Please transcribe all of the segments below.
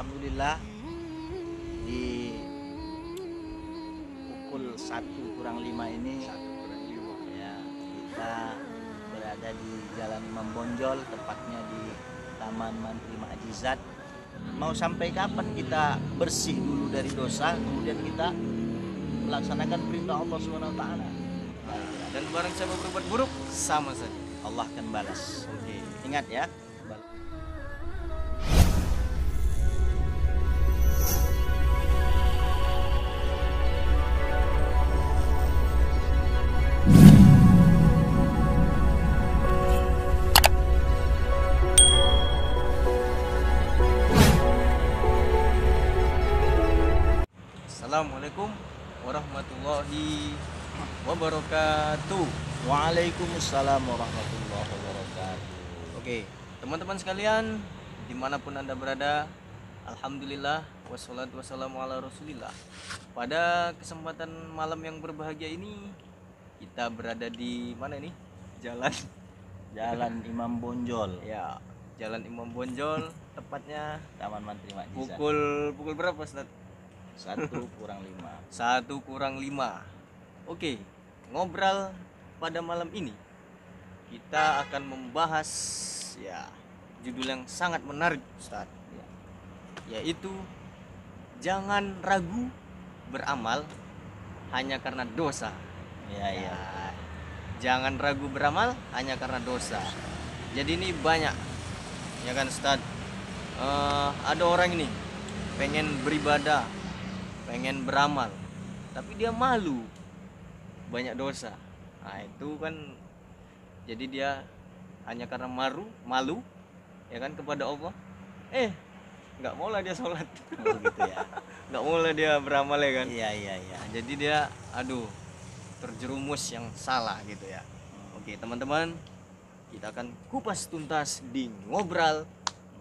Alhamdulillah di pukul 1:05 ini ya, kita berada di Jalan Imam Bonjol, tepatnya di Taman Mantri Ma'jizat. Mau sampai kapan kita bersih dulu dari dosa, kemudian kita melaksanakan perintah Allah SWT? Dan barang siapa berbuat buruk, sama saja Allah akan balas. Oke. Ingat ya. Assalamualaikum warahmatullahi wabarakatuh. Waalaikumsalam warahmatullahi wabarakatuh. Oke, teman-teman sekalian, dimanapun Anda berada, alhamdulillah wassalatu wassalamu ala rasulillah. Pada kesempatan malam yang berbahagia ini, kita berada di mana ini? Jalan Imam Bonjol, Ya, Jalan Imam Bonjol, tepatnya Taman Mantri Ma'jizat. pukul berapa, Ustaz? 1:05. 1:05. Oke, ngobrol pada malam ini kita akan membahas ya judul yang sangat menarik, Ustaz, yaitu jangan ragu beramal hanya karena dosa. Ya. Jangan ragu beramal hanya karena dosa. Jadi ini banyak, ya kan, Ustaz? Ada orang ini pengen beribadah, pengen beramal, tapi dia malu, banyak dosa. Nah itu kan, jadi dia hanya karena malu ya kan kepada Allah, nggak mau lah dia sholat. Oh gitu ya. Nggak mau lah dia beramal, ya kan. Iya. Nah, jadi dia terjerumus yang salah gitu ya. Oke teman-teman, kita akan kupas tuntas di ngobrol.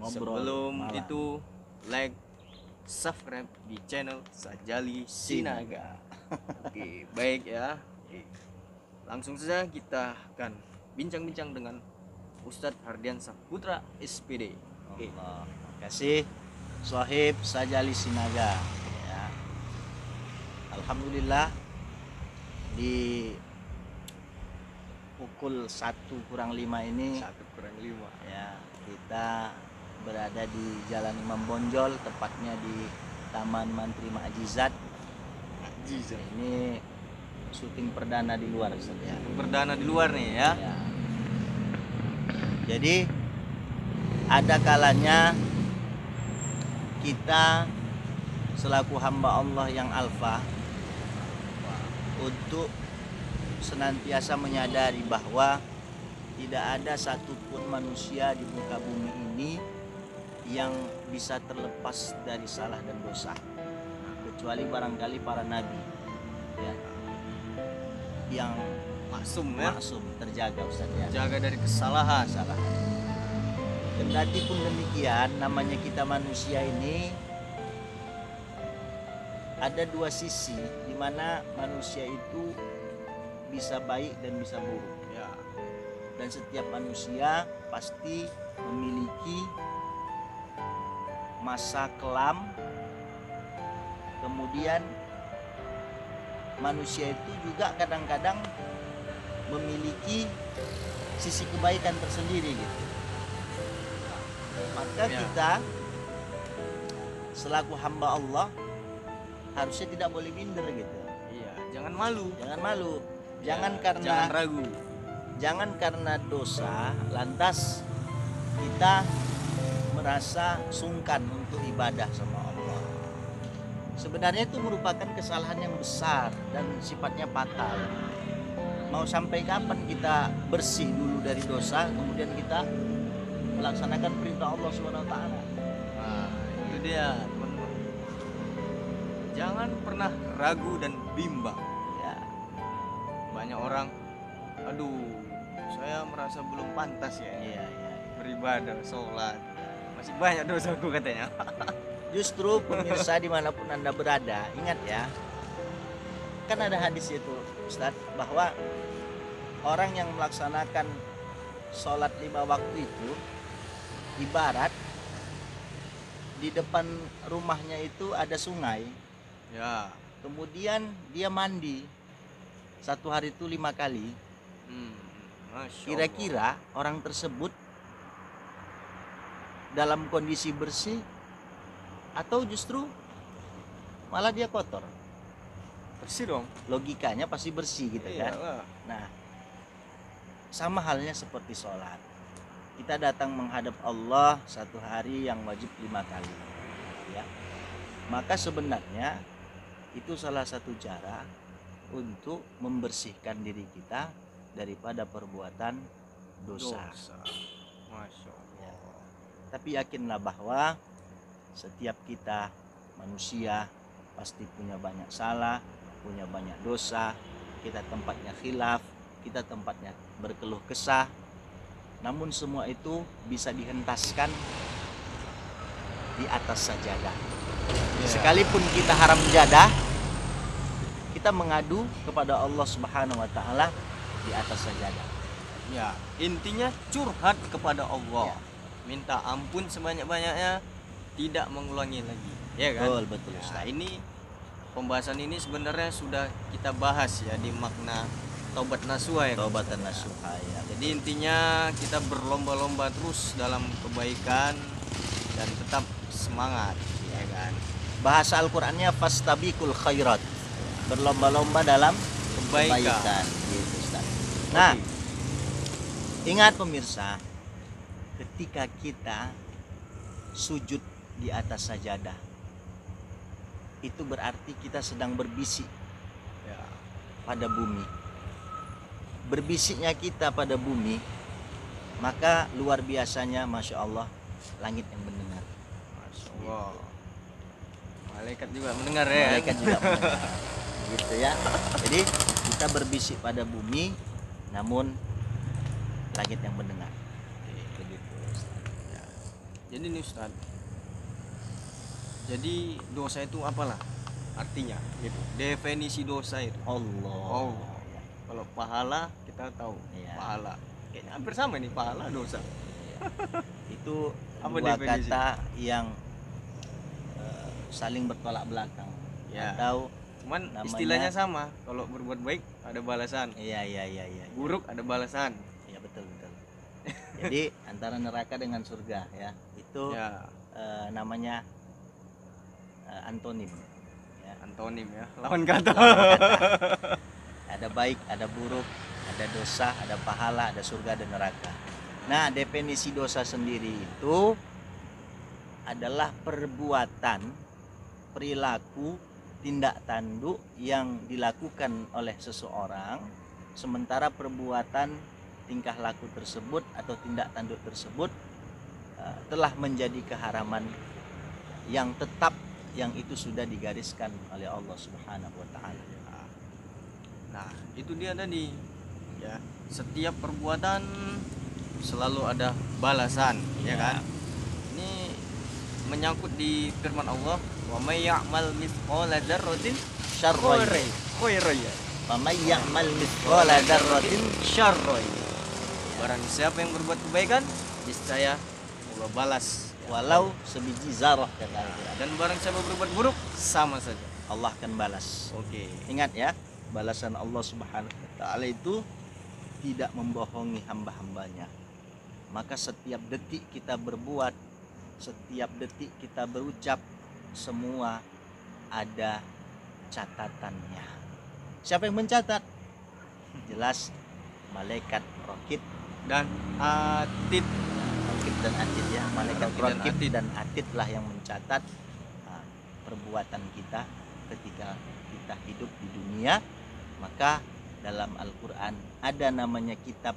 Sebelum malam. itu, like, subscribe di channel Sajali Sinaga. Oke, baik ya. Oke. Langsung saja kita akan bincang-bincang dengan Ustadz Hardian Saputra SPD. Oke. Allah. Terima kasih Sohib Sajali Sinaga ya. Alhamdulillah di pukul 1:05 ini 1:05. ya, kita berada di Jalan Imam Bonjol, tepatnya di Taman Mantri Ma'jizat. Ini syuting perdana di luar, Ustaz, ya. Perdana di luar nih ya. Ya. Jadi ada kalanya kita selaku hamba Allah yang alfa untuk senantiasa menyadari bahwa tidak ada satupun manusia di muka bumi ini yang bisa terlepas dari salah dan dosa, kecuali barangkali para nabi ya, yang Maksum terjaga, Ustaz, ya. jaga dari kesalahan. Kendati pun demikian, namanya kita manusia ini ada dua sisi, di mana manusia itu bisa baik dan bisa buruk Ya. dan setiap manusia pasti memiliki masa kelam. Kemudian manusia itu juga kadang-kadang memiliki sisi kebaikan tersendiri gitu. Maka Ya. kita selaku hamba Allah harusnya tidak boleh minder gitu. Iya, jangan malu. Jangan malu. Jangan Ya, karena jangan ragu. Jangan karena dosa lantas kita merasa sungkan untuk ibadah sama Allah. Sebenarnya itu merupakan kesalahan yang besar dan sifatnya fatal. Mau sampai kapan kita bersih dulu dari dosa, kemudian kita melaksanakan perintah Allah SWT? Nah, itu dia, teman-teman. Jangan pernah ragu dan bimbang. Ya, Banyak orang, saya merasa belum pantas ya iya. beribadah, sholat, masih banyak dosaku katanya. Justru pemirsa dimanapun Anda berada, ingat ya, kan ada hadis itu, Ustadz, bahwa orang yang melaksanakan sholat 5 waktu itu ibarat di depan rumahnya itu ada sungai. Ya. Kemudian dia mandi satu hari itu 5 kali. Masya Kira-kira orang tersebut dalam kondisi bersih atau justru malah dia kotor? Allah. Bersih dong. Logikanya pasti bersih gitu kan. Iyalah. Nah, sama halnya seperti sholat. Kita datang menghadap Allah satu hari yang wajib 5 kali, ya. Maka sebenarnya itu salah satu cara untuk membersihkan diri kita daripada perbuatan dosa. Masya Ya. Allah. Tapi yakinlah bahwa setiap kita manusia pasti punya banyak salah, punya banyak dosa. Kita tempatnya khilaf, kita tempatnya berkeluh kesah. Namun semua itu bisa dihentaskan di atas sajadah. Ya. Sekalipun kita haram jadah, kita mengadu kepada Allah Subhanahu wa taala di atas sajadah. Ya, intinya curhat kepada Allah. Ya. Minta ampun sebanyak-banyaknya, tidak mengulangi lagi. Ya kan? Betul, betul, Nah, Ustaz. ini pembahasan ini sebenarnya sudah kita bahas ya di makna taubat nasuha ya. Taubatan nasuha, ya. Jadi intinya kita berlomba-lomba terus dalam kebaikan dan tetap semangat, ya kan? Bahasa Al-Qur'annya fastabiqul khairat. Berlomba-lomba dalam kebaikan. Gitu, Ustaz. Nah, ingat pemirsa, ketika kita sujud di atas sajadah, itu berarti kita sedang berbisik Ya. pada bumi. Berbisiknya kita pada bumi, maka luar biasanya, Masya Allah, langit yang mendengar. Masya Allah. Malaikat juga mendengar ya. Malaikat juga mendengar. Gitu ya. Jadi kita berbisik pada bumi, namun langit yang mendengar. Begitu, Ustaz. Ya. Jadi nih Ustaz, jadi dosa itu apalah artinya gitu, definisi dosa itu. Allah. Kalau pahala kita tahu, Iya. pahala kayaknya hampir sama nih, pahala dosa. Itu Apa dua definisi? kata yang saling bertolak belakang. Ya. Atau Cuman namanya- istilahnya sama, kalau berbuat baik ada balasan, iya. buruk ada balasan. Ya, betul. Jadi antara neraka dengan surga, ya. Itu Ya, namanya antonim, ya. antonim ya, lawan kata. Ada baik, ada buruk, ada dosa, ada pahala, ada surga, ada neraka. Nah, definisi dosa sendiri itu adalah perbuatan, perilaku, tindak tanduk yang dilakukan oleh seseorang, sementara perbuatan, tingkah laku tersebut atau tindak tanduk tersebut telah menjadi keharaman yang tetap, yang itu sudah digariskan oleh Allah Subhanahu wa taala. Nah, itu dia tadi. Ya, setiap perbuatan selalu ada balasan, ya kan? Ini menyangkut di firman Allah, wa may ya'mal mithqala dzarratin Syarran. khairan. Wa may ya'mal mithqala dzarratin Syarran. Barang siapa yang berbuat kebaikan, niscaya Allah balas. walau sebiji zarah, kata Al-Quran. Dan barang siapa berbuat buruk, sama saja. Allah akan balas. Oke. Ingat ya, balasan Allah Subhanahu wa taala itu tidak membohongi hamba-hambanya. Maka setiap detik kita berbuat, setiap detik kita berucap, semua ada catatannya. Siapa yang mencatat? Jelas malaikat Raqib, Dan atid. Raqib dan Atid, ya. Malaikat Raqib dan Raqib Atid. dan Atid lah yang mencatat perbuatan kita ketika kita hidup di dunia. Maka dalam Al-Quran ada namanya kitab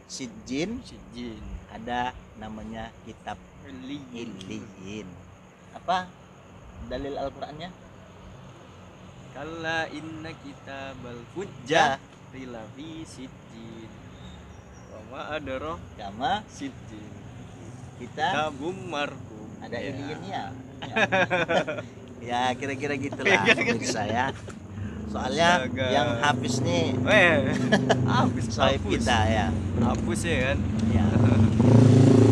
Sijjin, Sijin. ada namanya kitab Illiyin. Illiyin. Apa dalil Al-Qurannya? Kalla inna kitabal Ja fujjah fi sijjin. Wa ma adrah kama sijjin. kita Tabum marhum. ada Ya. Illiyinnya. Ya, kira-kira gitulah pemirsa ya. Soalnya Astaga. yang habis nih Habis sahib kita ya. Hapus ya kan. Ya.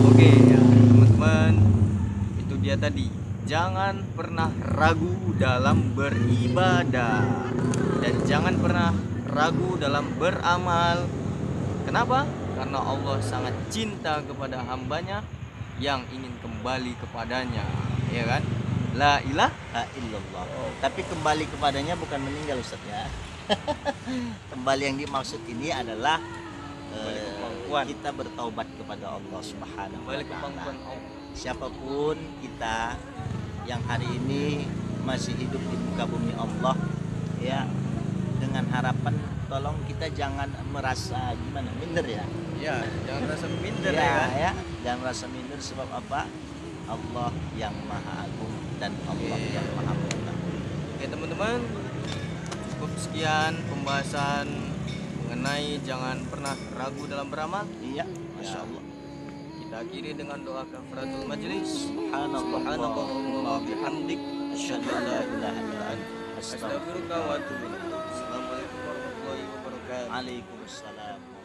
Oke ya teman-teman, itu dia tadi, jangan pernah ragu dalam beribadah dan jangan pernah ragu dalam beramal. Kenapa? Karena Allah sangat cinta kepada hambanya yang ingin kembali kepadanya, ya kan? La ilaha illallah. Tapi kembali kepadanya bukan meninggal, Ustaz ya. Kembali yang dimaksud ini adalah kita bertaubat kepada Allah Subhanahu wa kembali ke taala. pangkuan Allah. Siapapun kita yang hari ini masih hidup di muka bumi Allah, ya, dengan harapan tolong kita jangan merasa gimana minder ya. Ya, jangan rasa minder Ya, ya kan? ya, jangan merasa minder sebab apa? Allah yang Maha Agung dan Allah yang Maha Mengetahui. Oke teman-teman, cukup sekian pembahasan mengenai jangan pernah ragu dalam beramal. Iya, Masya Allah. Kita akhiri dengan doa kafaratul majlis. Subhanallah wa bihamdik, asyhadu an la ilaha illa anta astaghfiruka wa atubu ilaik. Assalamualaikum warahmatullahi wabarakatuh. Waalaikumsalam.